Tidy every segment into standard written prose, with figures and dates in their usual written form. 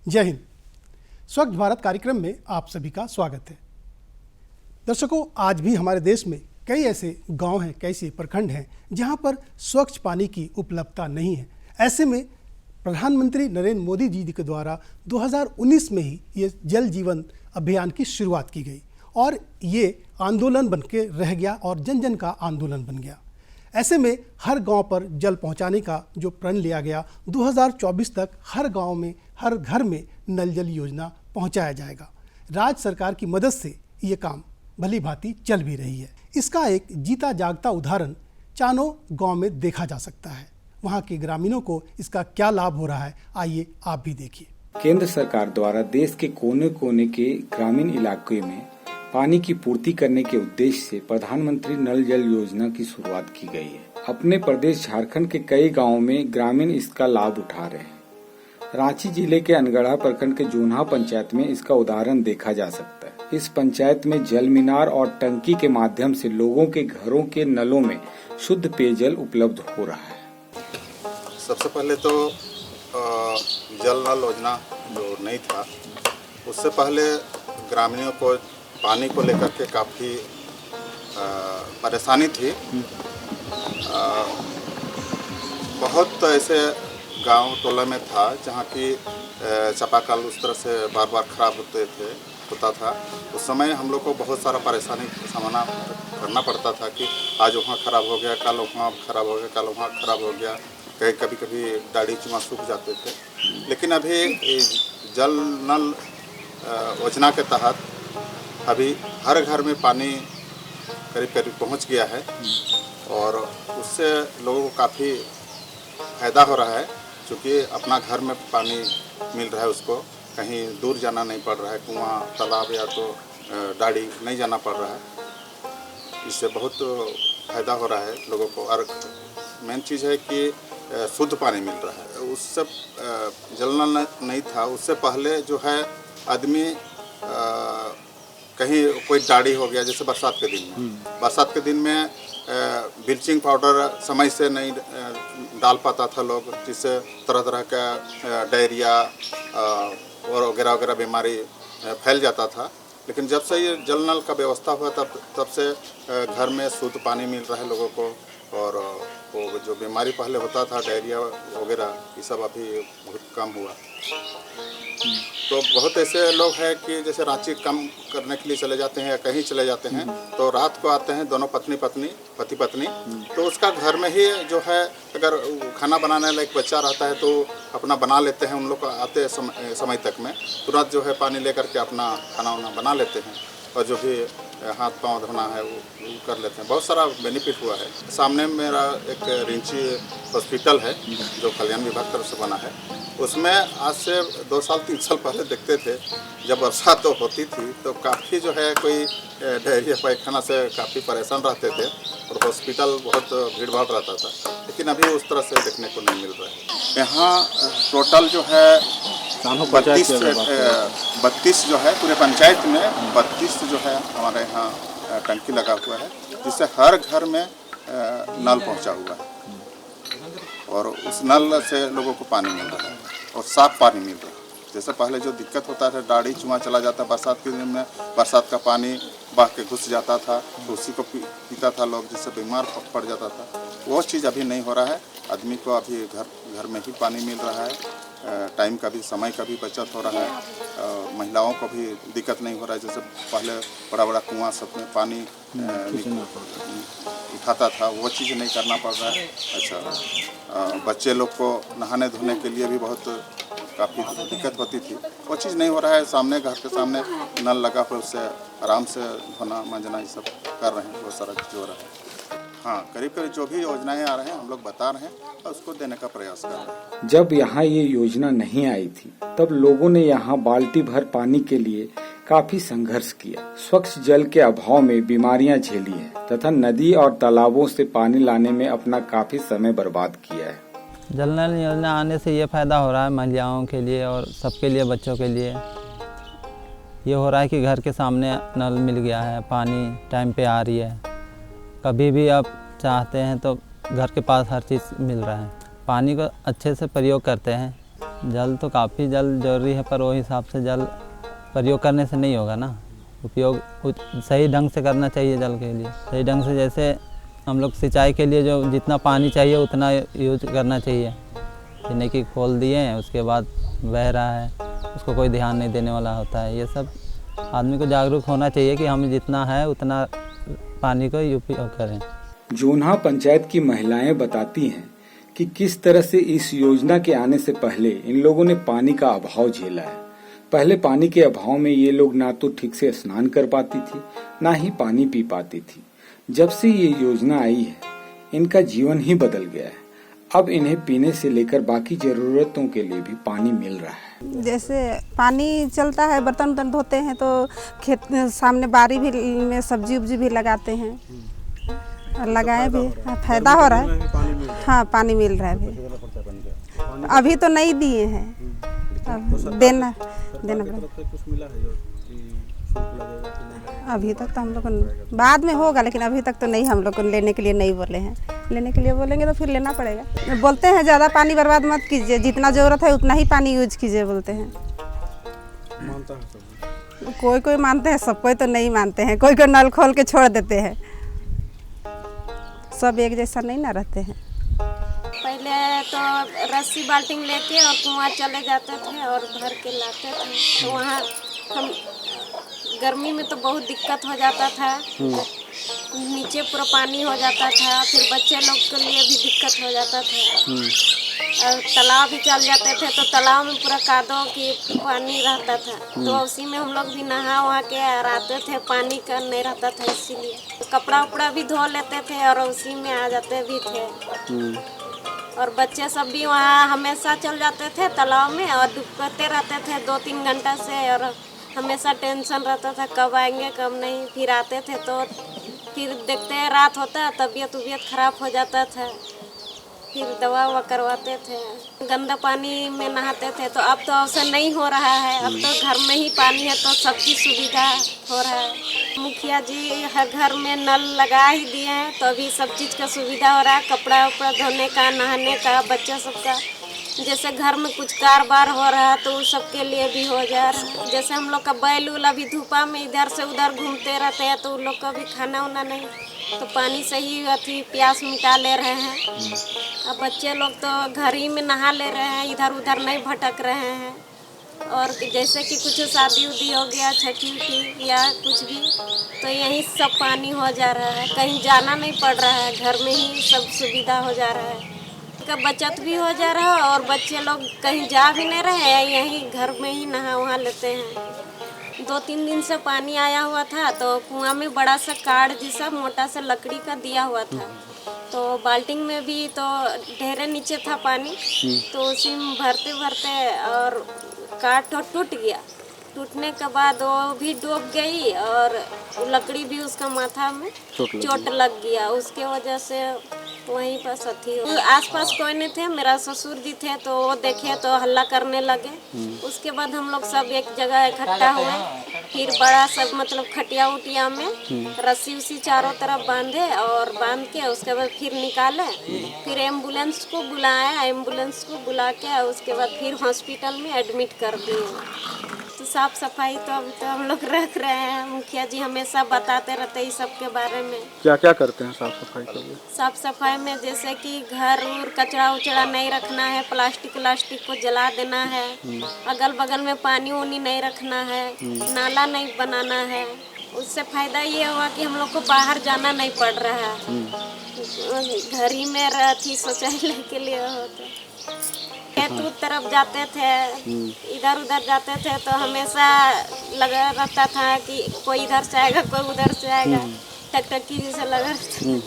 जय हिंद। स्वच्छ भारत कार्यक्रम में आप सभी का स्वागत है। दर्शकों, आज भी हमारे देश में कई ऐसे गांव हैं, कई ऐसे प्रखंड हैं जहां पर स्वच्छ पानी की उपलब्धता नहीं है। ऐसे में प्रधानमंत्री नरेंद्र मोदी जी के द्वारा 2019 में ही ये जल जीवन अभियान की शुरुआत की गई और ये आंदोलन बन के रह गया और जन जन का आंदोलन बन गया। ऐसे में हर गांव पर जल पहुंचाने का जो प्रण लिया गया, 2024 तक हर गांव में, हर घर में नल जल योजना पहुंचाया जाएगा। राज्य सरकार की मदद से ये काम भली भांति चल भी रही है। इसका एक जीता जागता उदाहरण चानो गांव में देखा जा सकता है। वहां के ग्रामीणों को इसका क्या लाभ हो रहा है, आइए आप भी देखिए। केंद्र सरकार द्वारा देश के कोने कोने के ग्रामीण इलाके में पानी की पूर्ति करने के उद्देश्य से प्रधानमंत्री नल जल योजना की शुरुआत की गई है। अपने प्रदेश झारखंड के कई गांवों में ग्रामीण इसका लाभ उठा रहे हैं। रांची जिले के अनगढ़ा प्रखंड के जोन्हा पंचायत में इसका उदाहरण देखा जा सकता है। इस पंचायत में जल मीनार और टंकी के माध्यम से लोगों के घरों के नलों में शुद्ध पेयजल उपलब्ध हो रहा है। सबसे पहले तो जल नल योजना जो नहीं था, उससे पहले ग्रामीणों को पानी को लेकर के काफ़ी परेशानी थी। बहुत ऐसे गांव टोला में था जहां की चापाकल उस तरह से बार बार खराब होता था। उस समय हम लोग को बहुत सारा परेशानी का सामना करना पड़ता था कि आज वहाँ खराब हो गया, कल वहाँ खराब हो गया, कल वहाँ खराब हो गया। कभी कभी डाड़ी चुमा सूख जाते थे। लेकिन अभी जल नल योजना के तहत अभी हर घर में पानी करीब करीब पहुंच गया है और उससे लोगों को काफ़ी फ़ायदा हो रहा है, क्योंकि अपना घर में पानी मिल रहा है, उसको कहीं दूर जाना नहीं पड़ रहा है, कुआं तालाब या तो डाड़ी नहीं जाना पड़ रहा है। इससे बहुत फ़ायदा हो रहा है लोगों को। और मेन चीज़ है कि शुद्ध पानी मिल रहा है। उससे जल नल नहीं था, उससे पहले जो है आदमी कहीं कोई डाड़ी हो गया, जैसे बरसात के दिन में ब्लीचिंग पाउडर समय से नहीं डाल पाता था लोग, जिससे तरह तरह का डायरिया और वगैरह वगैरह बीमारी फैल जाता था। लेकिन जब से ये जल नल का व्यवस्था हुआ तब से घर में शुद्ध पानी मिल रहा है लोगों को। और वो जो बीमारी पहले होता था, डायरिया वगैरह, ये सब अभी बहुत कम हुआ। तो बहुत ऐसे लोग हैं कि जैसे रांची कम करने के लिए चले जाते हैं या कहीं चले जाते हैं, तो रात को आते हैं दोनों पति पत्नी, तो उसका घर में ही जो है, अगर खाना बनाने लायक बच्चा रहता है तो अपना बना लेते हैं। उन लोग आते समय तक में तुरंत जो है पानी लेकर के अपना खाना वाना बना लेते हैं और जो भी हाथ पांव धोना है वो कर लेते हैं। बहुत सारा बेनिफिट हुआ है। सामने मेरा एक रिंची हॉस्पिटल है जो कल्याण विभाग तरफ से बना है। उसमें आज से 2 साल 3 साल पहले देखते थे, जब बरसात तो होती थी तो काफ़ी जो है कोई डायरिया पैखाना से काफ़ी परेशान रहते थे और हॉस्पिटल बहुत भीड़ भाड़ रहता था। लेकिन अभी उस तरह से देखने को नहीं मिल रहा है। यहाँ टोटल जो है 32 जो है पूरे पंचायत में 32 जो है हमारे यहाँ टंकी लगा हुआ है, जिससे हर घर में नल पहुँचा हुआ है और उस नल से लोगों को पानी मिल रहा है और साफ पानी मिल रहा है। जैसे पहले जो दिक्कत होता था, डाड़ी चुआ चला जाता, बरसात के दिन में बरसात का पानी बह के घुस जाता था, तो उसी को पीता था लोग, जिससे बीमार पड़ जाता था। वो चीज़ अभी नहीं हो रहा है। आदमी को अभी घर में ही पानी मिल रहा है। टाइम का भी, समय का भी बचत हो रहा है। महिलाओं को भी दिक्कत नहीं हो रहा है। जैसे पहले बड़ा बड़ा कुआं सब में पानी उठाता था, वो चीज़ नहीं करना पड़ रहा है। अच्छा, बच्चे लोग को नहाने धोने के लिए भी बहुत काफ़ी दिक्कत होती थी, वो चीज़ नहीं हो रहा है। सामने घर के सामने नल लगा हुआ, उससे आराम से धोना मांजना ये सब कर रहे हैं। बहुत सारा चीज़ हो रहा है। हाँ, करीब करीब जो भी योजनाएं आ रहे हैं हम लोग बता रहे हैं और उसको देने का प्रयास कर रहे हैं। जब यहाँ ये योजना नहीं आई थी, तब लोगों ने यहाँ बाल्टी भर पानी के लिए काफी संघर्ष किया। स्वच्छ जल के अभाव में बीमारियां झेली हैं तथा नदी और तालाबों से पानी लाने में अपना काफी समय बर्बाद किया है। जल नल योजना आने से ये फ़ायदा हो रहा है महिलाओं के लिए और सबके लिए, बच्चों के लिए। ये हो रहा है कि घर के सामने नल मिल गया है, पानी टाइम पे आ रही है। कभी भी आप चाहते हैं तो घर के पास हर चीज़ मिल रहा है। पानी को अच्छे से प्रयोग करते हैं जल तो काफ़ी जल जरूरी है, पर वो हिसाब से जल प्रयोग करने से नहीं होगा ना। उपयोग सही ढंग से करना चाहिए जल के लिए। सही ढंग से जैसे हम लोग सिंचाई के लिए जो जितना पानी चाहिए उतना यूज करना चाहिए। ये नहीं कि खोल दिए हैं उसके बाद बह रहा है, उसको कोई ध्यान नहीं देने वाला होता है। ये सब आदमी को जागरूक होना चाहिए कि हम जितना है उतना पानी को उपयोग करें। जोन्हा पंचायत की महिलाएं बताती हैं कि किस तरह से इस योजना के आने से पहले इन लोगों ने पानी का अभाव झेला है। पहले पानी के अभाव में ये लोग ना तो ठीक से स्नान कर पाती थी, ना ही पानी पी पाती थी। जब से ये योजना आई है, इनका जीवन ही बदल गया है। अब इन्हें पीने से लेकर बाकी जरूरतों के लिए भी पानी मिल रहा है। जैसे पानी चलता है, बर्तन वर्तन धोते हैं तो खेत सामने बारी भी में सब्जी उब्जी भी लगाते हैं, और लगाए भी, फायदा हो रहा है। हाँ, पानी मिल रहा है अभी। अभी तो नहीं दिए हैं, अब देना पड़ेगा। अभी तक तो हम लोग बाद में होगा, लेकिन अभी तक तो नहीं, हम लोग को लेने के लिए नहीं बोले हैं। लेने के लिए बोलेंगे तो फिर लेना पड़ेगा। बोलते हैं ज़्यादा पानी बर्बाद मत कीजिए, जितना ज़रूरत है उतना ही पानी यूज कीजिए बोलते हैं। मानता है सब? कोई कोई मानते हैं, सब कोई तो नहीं मानते हैं। कोई कोई नल खोल के छोड़ देते हैं। सब एक जैसा नहीं ना रहते हैं। पहले तो रस्सी बाल्टी लेके और कुआं चले जाते थे और भर के लाते थे। तो वहाँ हम गर्मी में तो बहुत दिक्कत हो जाता था, नीचे पूरा पानी हो जाता था। फिर बच्चे लोग के लिए भी दिक्कत हो जाता था। और तालाब भी चल जाते थे तो तालाब में पूरा कादो की पानी रहता था, तो उसी में हम लोग भी नहा वहा के आते थे। पानी का नहीं रहता था, इसीलिए कपड़ा उपड़ा भी धो लेते थे और उसी में आ जाते भी थे। और बच्चे सब भी वहाँ हमेशा चल जाते थे तालाब में और डूबते रहते थे 2-3 घंटा से, और हमेशा टेंशन रहता था कब आएंगे कब नहीं। फिर आते थे तो फिर देखते हैं रात होता, तबीयत खराब हो जाता था, फिर दवा ववा करवाते थे। गंदा पानी में नहाते थे। तो अब तो ऐसा नहीं हो रहा है, अब तो घर में ही पानी है तो सबकी सुविधा हो रहा है। मुखिया जी हर घर में नल लगा ही दिए हैं, तो अभी सब चीज़ का सुविधा हो रहा है, कपड़ा उपड़ा धोने का, नहाने का, बच्चा सबका। जैसे घर में कुछ कारोबार हो रहा है तो उस सब के लिए भी हो जा रहा है। जैसे हम लोग का बैल उल अभी धूपा में इधर से उधर घूमते रहते हैं, तो उन लोग का भी खाना उना नहीं, तो पानी से ही अथी प्यास मिटा ले रहे हैं। अब बच्चे लोग तो घर ही में नहा ले रहे हैं, इधर उधर नहीं भटक रहे हैं। और जैसे कि कुछ शादी उदी हो गया, छठी उठी या कुछ भी, तो यहीं सब पानी हो जा रहा है, कहीं जाना नहीं पड़ रहा है, घर में ही सब सुविधा हो जा रहा है। का बचत भी हो जा रहा है और बच्चे लोग कहीं जा भी नहीं रहे हैं, यहीं घर में ही नहा वहा लेते हैं। 2-3 दिन से पानी आया हुआ था, तो कुआं में बड़ा सा कार्ड जैसा मोटा सा लकड़ी का दिया हुआ था, तो बाल्टी में भी तो ढेरे नीचे था पानी, तो उसी में भरते भरते और कार्ड टूट गया। टूटने के बाद वो भी डूब गई और लकड़ी भी उसका माथा में चोट लग गया। उसके वजह से वहीं पर सथी हो। आसपास कोई नहीं थे, मेरा ससुर जी थे, तो वो देखे तो हल्ला करने लगे। उसके बाद हम लोग सब एक जगह इकट्ठा हुए, फिर बड़ा सब मतलब खटिया उटिया में रस्सी उसी चारों तरफ बांधे और बांध के उसके बाद फिर निकाले। फिर एम्बुलेंस को बुलाया, एम्बुलेंस को बुला के उसके बाद फिर हॉस्पिटल में एडमिट कर दिए। तो साफ सफाई तो अभी तो हम लोग रख रहे हैं, मुखिया जी हमेशा बताते रहते हैं इस सब के बारे में। क्या क्या करते हैं साफ सफाई के लिए? साफ सफाई में जैसे कि घर और कचरा उचड़ा नहीं रखना है, प्लास्टिक को जला देना है, अगल बगल में पानी उनी नहीं रखना है, नाला नहीं बनाना है। उससे फायदा ये हुआ कि हम लोग को बाहर जाना नहीं पड़ रहा है, घर ही में रहती शौचालय के लिए होता। खेत तरफ जाते थे, इधर उधर जाते थे, तो हमेशा लगा रहता था कि कोई इधर से आएगा कोई उधर से आएगा, टकटकी जैसे लगा रहता।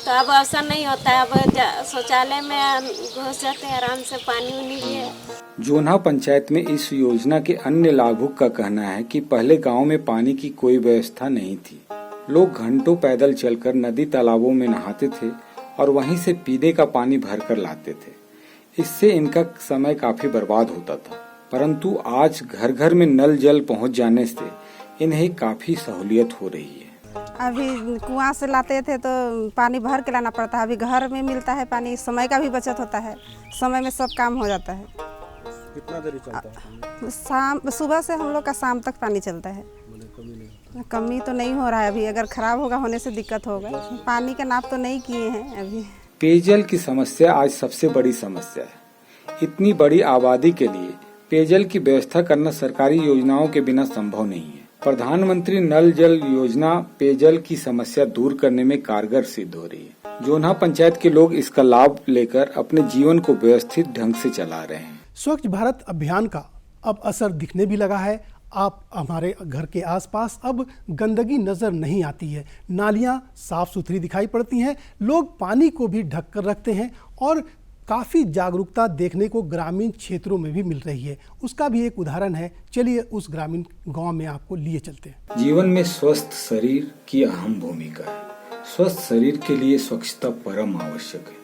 तो अब ऐसा नहीं होता है, अब शौचालय में घुस जाते हैं आराम से, पानी उनी भी है। जोन्हा पंचायत में इस योजना के अन्य लाभुक का कहना है कि पहले गांव में पानी की कोई व्यवस्था नहीं थी। लोग घंटों पैदल चलकर नदी तालाबों में नहाते थे और वहीं से पीने का पानी भरकर लाते थे। इससे इनका समय काफी बर्बाद होता था, परंतु आज घर घर में नल जल पहुंच जाने से इन्हें काफी सहूलियत हो रही है। अभी कुआं से लाते थे तो पानी भर के लाना पड़ता है, अभी घर में मिलता है पानी, समय का भी बचत होता है, समय में सब काम हो जाता है। कितना देरी चलता है पानी? शाम सुबह से हम लोग का शाम तक पानी चलता है। बोले कमी नहीं होता? कमी तो नहीं हो रहा है अभी, अगर खराब होगा होने से दिक्कत होगा। पानी का नाप तो नहीं किए हैं अभी। पेयजल की समस्या आज सबसे बड़ी समस्या है। इतनी बड़ी आबादी के लिए पेयजल की व्यवस्था करना सरकारी योजनाओं के बिना संभव नहीं है। प्रधानमंत्री नल जल योजना पेयजल की समस्या दूर करने में कारगर सिद्ध हो रही है। जोन्हा पंचायत के लोग इसका लाभ लेकर अपने जीवन को व्यवस्थित ढंग से चला रहे हैं। स्वच्छ भारत अभियान का अब असर दिखने भी लगा है। आप हमारे घर के आसपास अब गंदगी नजर नहीं आती है, नालियां साफ सुथरी दिखाई पड़ती हैं, लोग पानी को भी ढक कर रखते हैं और काफ़ी जागरूकता देखने को ग्रामीण क्षेत्रों में भी मिल रही है। उसका भी एक उदाहरण है, चलिए उस ग्रामीण गांव में आपको लिए चलते हैं। जीवन में स्वस्थ शरीर की अहम भूमिका है। स्वस्थ शरीर के लिए स्वच्छता परम आवश्यक है।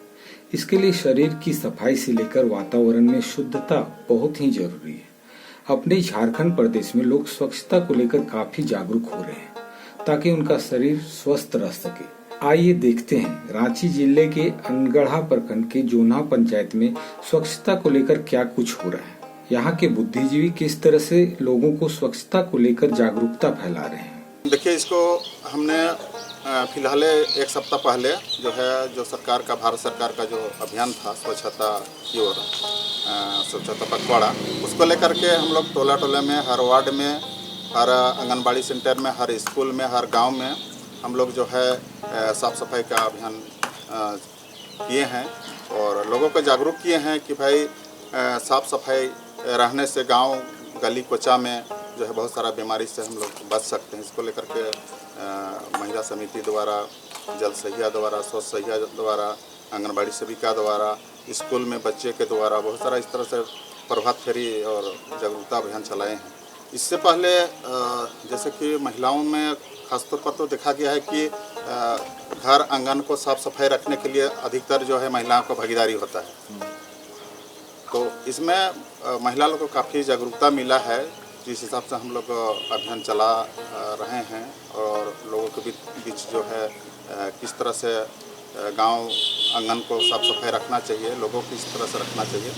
इसके लिए शरीर की सफाई से लेकर वातावरण में शुद्धता बहुत ही जरूरी है। अपने झारखंड प्रदेश में लोग स्वच्छता को लेकर काफी जागरूक हो रहे हैं ताकि उनका शरीर स्वस्थ रह सके। आइए देखते हैं रांची जिले के अनगढ़ा प्रखंड के जोन्हा पंचायत में स्वच्छता को लेकर क्या कुछ हो रहा है। यहाँ के बुद्धिजीवी किस तरह से लोगों को स्वच्छता को लेकर जागरूकता फैला रहे हैं। देखिए, इसको हमने फिलहाल एक सप्ताह पहले जो सरकार का भारत सरकार का जो अभियान था स्वच्छता की ओर, स्वच्छता पखवाड़ा, उसको लेकर के हम लोग टोला टोला में, हर वार्ड में, हर आंगनबाड़ी सेंटर में, हर स्कूल में, हर गांव में हम लोग साफ़ सफाई का अभियान किए हैं और लोगों को जागरूक किए हैं कि भाई साफ़ सफाई रहने से गांव गली कोचा में बहुत सारा बीमारी से हम लोग बच सकते हैं। इसको लेकर के महिला समिति द्वारा, जल सहिया द्वारा, स्वच्छ सहिया द्वारा, आंगनबाड़ी सेविका द्वारा, स्कूल में बच्चे के द्वारा बहुत सारा इस तरह से प्रभात फेरी और जागरूकता अभियान चलाए हैं। इससे पहले जैसे कि महिलाओं में खासतौर पर तो देखा गया है कि घर आंगन को साफ सफाई रखने के लिए अधिकतर महिलाओं को भागीदारी होता है। तो इसमें महिला लोगों को काफ़ी जागरूकता मिला है, जिस हिसाब से हम लोग अभियान चला रहे हैं और लोगों के बीच किस तरह से गांव आंगन को साफ सफाई रखना चाहिए, लोगों को इस तरह से रखना चाहिए,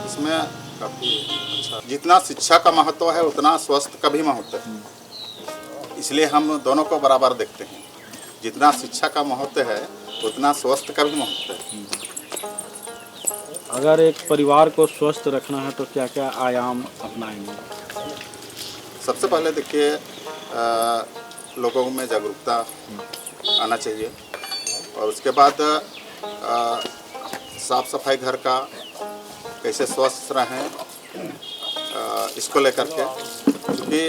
इसमें काफ़ी अच्छा। जितना शिक्षा का महत्व है उतना स्वास्थ्य का भी महत्व है, इसलिए हम दोनों को बराबर देखते हैं। जितना शिक्षा का महत्व है उतना स्वास्थ्य का भी महत्व है। अगर एक परिवार को स्वस्थ रखना है तो क्या क्या आयाम अपनाएंगे? सबसे पहले देखिए, लोगों में जागरूकता आना चाहिए और उसके बाद साफ सफाई घर का कैसे स्वस्थ रहें, इसको लेकर के, क्योंकि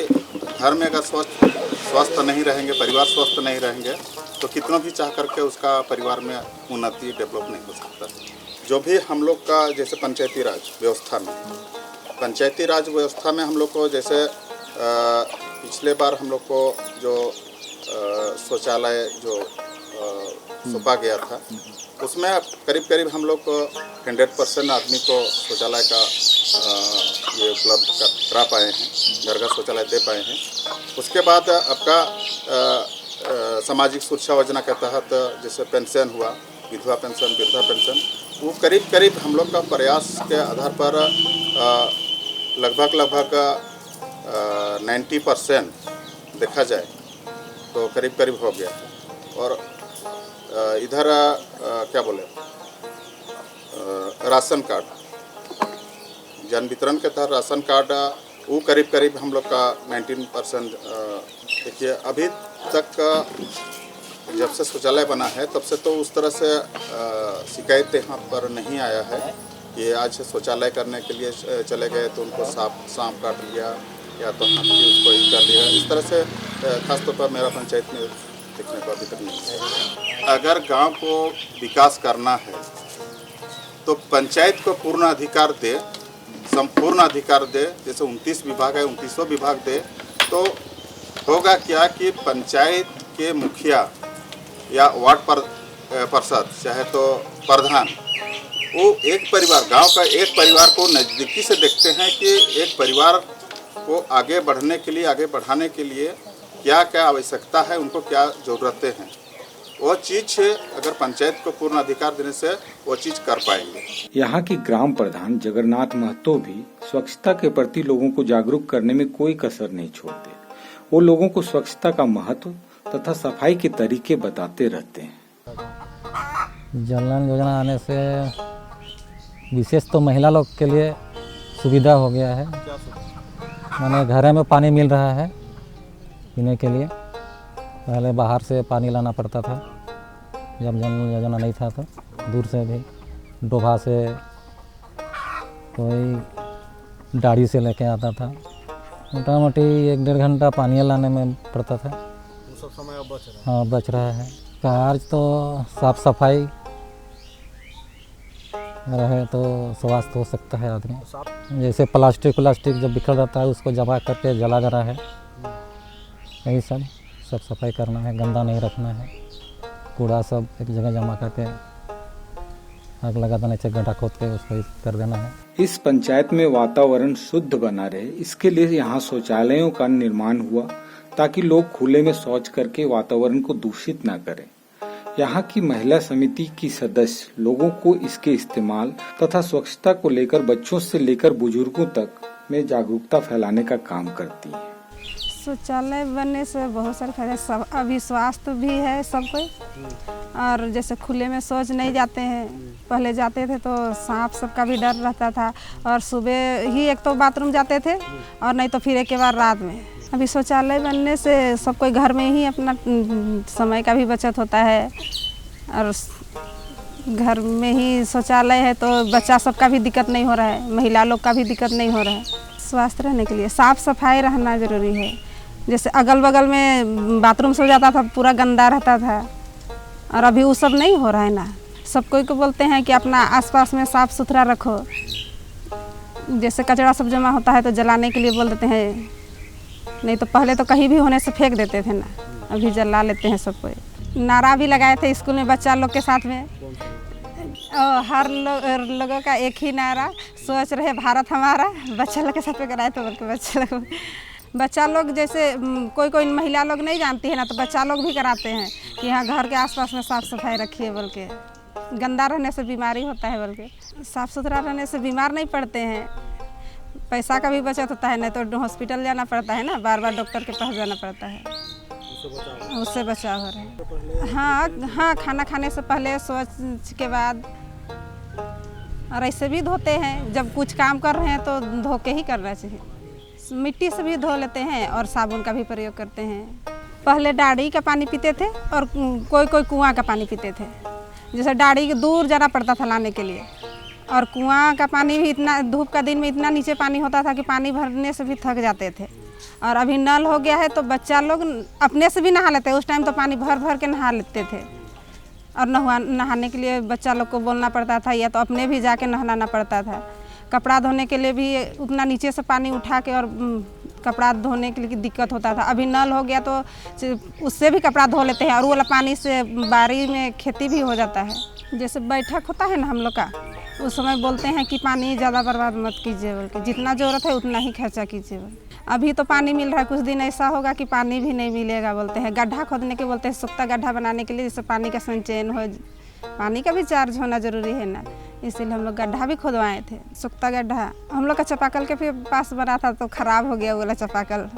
घर में अगर स्वस्थ नहीं रहेंगे, परिवार स्वस्थ नहीं रहेंगे तो कितना भी चाह करके उसका परिवार में उन्नति डेवलप नहीं हो सकता। जो भी हम लोग का जैसे पंचायती राज व्यवस्था में हम लोग को जैसे पिछले बार हम लोग को जो शौचालय सौंपा गया था, उसमें करीब हम लोग को 100% आदमी को शौचालय का ये उपलब्ध करा पाए हैं, घर का शौचालय दे पाए हैं। उसके बाद आपका सामाजिक सुरक्षा योजना के तहत जैसे पेंशन हुआ, विधवा पेंशन, वृद्धा पेंशन, वो करीब हम लोग का प्रयास के आधार पर लगभग 90% देखा जाए तो करीब हो गया। और इधर क्या बोले, राशन कार्ड जन वितरण के तहत राशन कार्ड वो करीब हम लोग का 19%। देखिए, अभी तक जब से शौचालय बना है तब से तो उस तरह से शिकायत यहाँ पर नहीं आया है कि आज शौचालय करने के लिए चले गए तो उनको सांप काट लिया या तो हाथी उसको कर लिया। इस तरह से खासतौर पर मेरा पंचायत में देखने को अभी तक नहीं है। अगर गांव को विकास करना है तो पंचायत को पूर्ण अधिकार दे, संपूर्ण अधिकार दे, जैसे 29 विभाग है 29वां विभाग दे, तो होगा क्या कि पंचायत के मुखिया या वार्ड पार्षद चाहे तो प्रधान, वो एक परिवार, गांव का एक परिवार को नज़दीकी से देखते हैं कि एक परिवार को आगे बढ़ने के लिए, आगे बढ़ाने के लिए क्या क्या आवश्यकता है, उनको क्या ज़रूरतें हैं, वो चीज़ अगर पंचायत को पूर्ण अधिकार देने से वो चीज़ कर पाएंगे। यहाँ की ग्राम प्रधान जगन्नाथ महतो भी स्वच्छता के प्रति लोगों को जागरूक करने में कोई कसर नहीं छोड़ते। वो लोगों को स्वच्छता का महत्व तथा सफाई के तरीके बताते रहते हैं। जल नल योजना आने से विशेष तो महिला लोग के लिए सुविधा हो गया है। माने घर में पानी मिल रहा है पीने के लिए। पहले बाहर से पानी लाना पड़ता था, जब जल नल योजना नहीं था तो दूर से भी डोभा से कोई गाड़ी से लेके आता था। मोटा मोटी 1-1.5 घंटा पानी लाने में पड़ता था। सब समय अब बच रहा है। हाँ, बच रहा है। कार्य तो साफ सफाई रहे तो स्वास्थ्य हो सकता है आदमी। जैसे प्लास्टिक जब बिखर जाता है उसको जमा करके जला जा रहा है। यही सब सफाई करना है, गंदा नहीं रखना है। कूड़ा सब एक जगह जमा करके आग लगा देना चाहिए, गड्ढा खोद के उसको कर देना है। इस पंचायत में वातावरण शुद्ध बना रहे, इसके लिए यहाँ शौचालयों का निर्माण हुआ ताकि लोग खुले में शौच करके वातावरण को दूषित न करें। यहाँ की महिला समिति की सदस्य लोगों को इसके इस्तेमाल तथा स्वच्छता को लेकर बच्चों से लेकर बुजुर्गों तक में जागरूकता फैलाने का काम करती है। शौचालय बनने से बहुत सारे फायदे, सब अभी स्वास्थ्य भी है सबको। और जैसे खुले में शौच नहीं जाते हैं, पहले जाते थे तो सांप सबका भी डर रहता था। और सुबह ही एक तो बाथरूम जाते थे और नहीं तो फिर एक बार रात में। अभी शौचालय बनने से सब कोई घर में ही अपना समय का भी बचत होता है। और घर में ही शौचालय है तो बच्चा सबका भी दिक्कत नहीं हो रहा है, महिला लोग का भी दिक्कत नहीं हो रहा है। स्वस्थ रहने के लिए साफ सफाई रहना ज़रूरी है। जैसे अगल बगल में बाथरूम से हो जाता था, पूरा गंदा रहता था, और अभी वो सब नहीं हो रहा है ना। सब कोई को बोलते हैं कि अपना आसपास में साफ़ सुथरा रखो। जैसे कचरा सब जमा होता है तो जलाने के लिए बोल देते हैं, नहीं तो पहले तो कहीं भी होने से फेंक देते थे ना, अभी जला लेते हैं सब कोई। नारा भी लगाए थे स्कूल में बच्चा लोग के साथ में। हर लोगों का एक ही नारा, सोच रहे भारत हमारा। बच्चा लोग के साथ में कराए तो बल्कि बच्चा लोग जैसे कोई महिला लोग नहीं जानती है ना, तो बच्चा लोग भी कराते हैं कि यहाँ घर के आसपास में साफ़ सफाई रखिए बोल के। गंदा रहने से बीमारी होता है बोल के। साफ़ सुथरा रहने से बीमार नहीं पड़ते हैं, पैसा का भी बचत होता है, नहीं तो हॉस्पिटल जाना पड़ता है ना, बार बार डॉक्टर के पास जाना पड़ता है। उससे बचाव हो रहा है। हाँ, खाना खाने से पहले, शौच के बाद, और ऐसे भी धोते हैं। जब कुछ काम कर रहे हैं तो धो के ही करना चाहिए। मिट्टी से भी धो लेते हैं और साबुन का भी प्रयोग करते हैं। पहले डाड़ी का पानी पीते थे और कोई कुआं का पानी पीते थे। जैसे डाड़ी के दूर जाना पड़ता था लाने के लिए, और कुआं का पानी भी इतना, धूप का दिन में इतना नीचे पानी होता था कि पानी भरने से भी थक जाते थे। और अभी नल हो गया है तो बच्चा लोग अपने से भी नहा लेते हैं। उस टाइम तो पानी भर भर के नहा लेते थे, और नहाने के लिए बच्चा लोग को बोलना पड़ता था, या तो अपने भी जाके नहाना पड़ता था। कपड़ा धोने के लिए भी उतना नीचे से पानी उठा के और कपड़ा धोने के लिए दिक्कत होता था। अभी नल हो गया तो उससे भी कपड़ा धो लेते हैं, और वो वाला पानी से बारी में खेती भी हो जाता है। जैसे बैठक होता है ना हम लोग का, उस समय बोलते हैं कि पानी ज़्यादा बर्बाद मत कीजिए बोल के, जितना ज़रूरत है उतना ही खर्चा कीजिए बोल। अभी तो पानी मिल रहा है, कुछ दिन ऐसा होगा कि पानी भी नहीं मिलेगा बोलते हैं। गड्ढा खोदने के बोलते हैं, सूखता गड्ढा बनाने के लिए, जिससे पानी का संचयन हो। पानी का भी चार्ज होना ज़रूरी है ना, इसीलिए हम लोग गड्ढा भी खुदवाए थे। सूखता गड्ढा हम लोग का चापाकल के पास बना था तो ख़राब हो गया वो वाला चापाकल।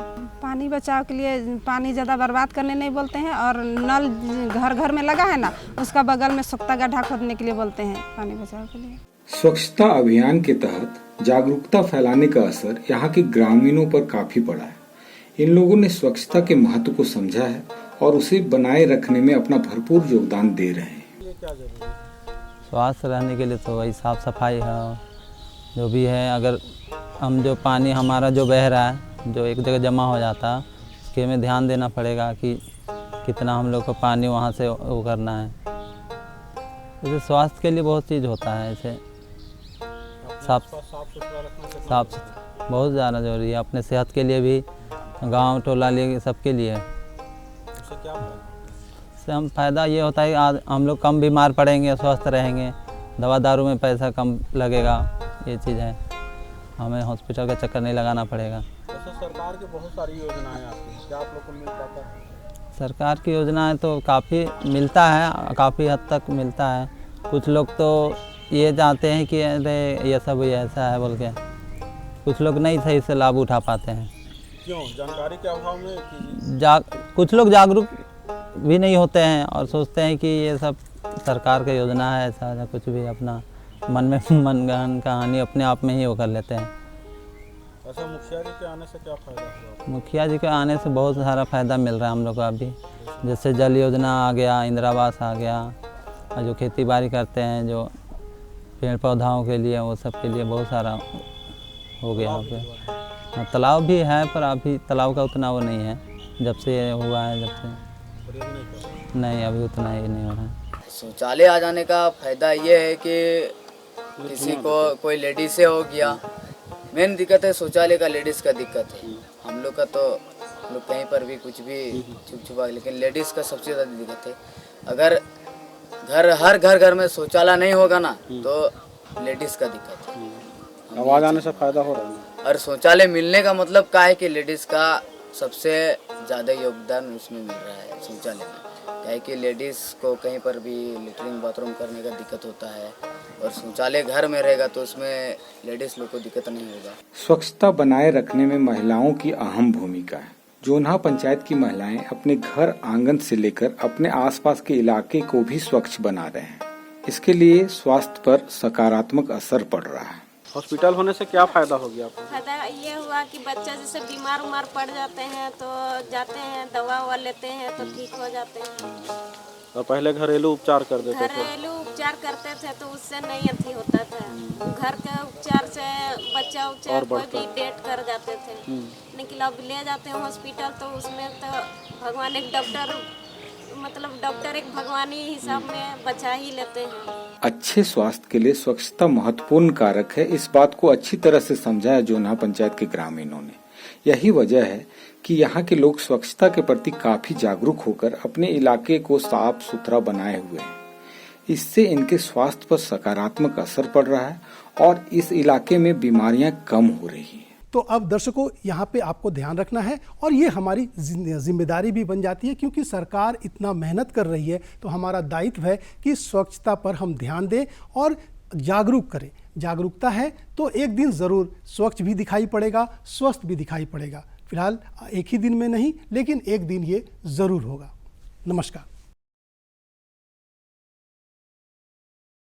पानी बचाव के लिए पानी ज़्यादा बर्बाद करने नहीं बोलते हैं, और नल घर घर में लगा है ना, उसका बगल में सूखता गड्ढा खोदने के लिए बोलते हैं पानी बचाव के लिए। स्वच्छता अभियान के तहत जागरूकता फैलाने का असर यहाँ के ग्रामीणों पर काफी पड़ा है। इन लोगों ने स्वच्छता के महत्व को समझा है और उसे बनाए रखने में अपना भरपूर योगदान दे रहे हैं। स्वास्थ्य रहने के लिए तो वही साफ़ सफाई है, जो भी है। अगर हम जो पानी हमारा जो बह रहा है, जो एक जगह जमा हो जाता है, उसके हमें ध्यान देना पड़ेगा कि कितना हम लोग को पानी वहाँ से वो करना है। जैसे स्वास्थ्य के लिए बहुत चीज़ होता है, ऐसे साफ बहुत ज़्यादा ज़रूरी है। अपने सेहत के लिए भी, गांव टोला लिए सबके लिए। इससे हम फ़ायदा ये होता है कि हम लोग कम बीमार पड़ेंगे, स्वस्थ रहेंगे, दवा दारू में पैसा कम लगेगा। ये चीज़ है, हमें हॉस्पिटल का चक्कर नहीं लगाना पड़ेगा। सरकार की बहुत सारी योजनाएं आती हैं, क्या आप लोग को मिल पाता है? सरकार की योजनाएं तो काफ़ी मिलता है, काफ़ी हद तक मिलता है। कुछ लोग तो ये चाहते हैं कि अरे ये सब ये ऐसा है बोल के, कुछ लोग नहीं सही से लाभ उठा पाते हैं। क्यों? जानकारी के अभाव में कि कुछ लोग जागरूक भी नहीं होते हैं और सोचते हैं कि ये सब सरकार की योजना है, ऐसा या कुछ भी अपना मन में मनगढ़ंत कहानी अपने आप में ही वो कर लेते हैं। ऐसा मुखिया जी के आने से क्या फ़ायदा हुआ? मुखिया जी के आने से बहुत सारा फ़ायदा मिल रहा है हम लोग को अभी। जैसे जल योजना आ गया, इंदिरा आवास आ गया, और जो खेती बाड़ी करते हैं, जो पेड़ पौधाओं के लिए, वो सब के लिए बहुत सारा हो गया यहाँ पे। हाँ, तालाब भी है पर अभी तालाब का उतना वो नहीं है, जब से ये हुआ है जब से नहीं, अभी उतना ही नहीं हो रहा है। शौचालय आ जाने का फ़ायदा ये है कि किसी को कोई लेडीज से हो गया, मेन दिक्कत है शौचालय का, लेडीज़ का दिक्कत है। हम लोग का तो हम लोग कहीं पर भी कुछ भी छुप छुपा, लेकिन लेडीज़ का सबसे ज़्यादा दिक्कत है। अगर हर घर में शौचालय नहीं होगा ना तो लेडीज़ का दिक्कत है। आवाज़ आने से फ़ायदा हो रहा है। और शौचालय मिलने का मतलब क्या है कि लेडीज़ का सबसे ज़्यादा योगदान उसमें मिल रहा है शौचालय में। क्या है कि लेडीज़ को कहीं पर भी लेटरिन बाथरूम करने का दिक्कत होता है, और शौचालय घर में रहेगा तो उसमें लेडीज़ लोग को दिक्कत नहीं होगा। स्वच्छता बनाए रखने में महिलाओं की अहम भूमिका है। जोन्हा पंचायत की महिलाएं अपने घर आंगन से लेकर अपने आसपास के इलाके को भी स्वच्छ बना रहे हैं। इसके लिए स्वास्थ्य पर सकारात्मक असर पड़ रहा है। हॉस्पिटल होने से क्या फ़ायदा हो गया आपको? फायदा ये हुआ कि बच्चा जैसे बीमार उमार पड़ जाते हैं तो जाते हैं, दवा ववा लेते हैं तो ठीक हो जाते हैं। और पहले घरेलू उपचार कर देते थे। घरेलू उपचार करते थे तो उससे नहीं अथी होता था। घर के उपचार से बच्चा उपचार कोई भी डेट कर जाते थे, लेकिन अब ले जाते हैं हॉस्पिटल तो उसमें तो भगवान एक डॉक्टर, मतलब डॉक्टर एक भगवानी हिसाब में बचा ही लेते हैं। अच्छे स्वास्थ्य के लिए स्वच्छता महत्वपूर्ण कारक है। इस बात को अच्छी तरह से समझाया जोन्हा पंचायत के ग्रामीणों ने। यही वजह है कि यहाँ के लोग स्वच्छता के प्रति काफी जागरूक होकर अपने इलाके को साफ सुथरा बनाए हुए हैं। इससे इनके स्वास्थ्य पर सकारात्मक असर पड़ रहा है और इस इलाके में बीमारियां कम हो रही हैं। तो अब दर्शकों, यहाँ पे आपको ध्यान रखना है और ये हमारी जिम्मेदारी भी बन जाती है, क्योंकि सरकार इतना मेहनत कर रही है तो हमारा दायित्व है कि स्वच्छता पर हम ध्यान दें और जागरूक करें। जागरूकता है तो एक दिन ज़रूर स्वच्छ भी दिखाई पड़ेगा, स्वस्थ भी दिखाई पड़ेगा। फिलहाल एक ही दिन में नहीं, लेकिन एक दिन ये ज़रूर होगा। नमस्कार।